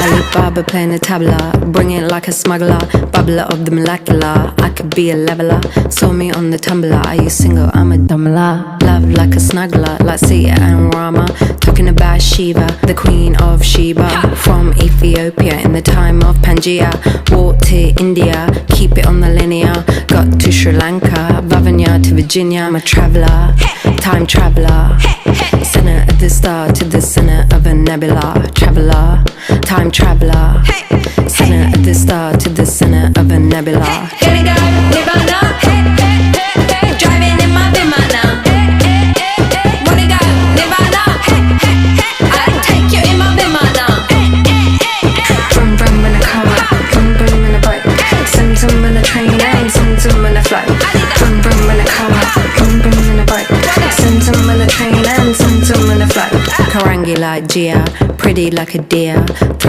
Alibaba playing the tabla, bring it like a smuggler, bubbler of the molecular. I could be a leveler, saw me on the tumbler. Are you single? I'm a dumbler. Love like a snuggler, like Sita and Rama. Talking about Shiva, the queen of Sheba. From Ethiopia in the time of Pangaea. Walked to India, keep it on the linear. Got to Sri Lanka, Vavanya to Virginia. I'm a traveller, time traveller. Center of the star to the center of a nebula. Traveller, time traveller. Center of the star to the center of a nebula. Gonna go Nirvana, driving in my Vimana. Wanna go Nirvana, I'll take you in my Vimana. Vroom vroom in a car, vroom vroom in a bike. Zum zum in a train and zum zum in a flight. Vroom vroom in a car, vroom vroom in a bike. Zum zum in a train and zum zum in a flight. Karangi like Gia, pretty like a deer.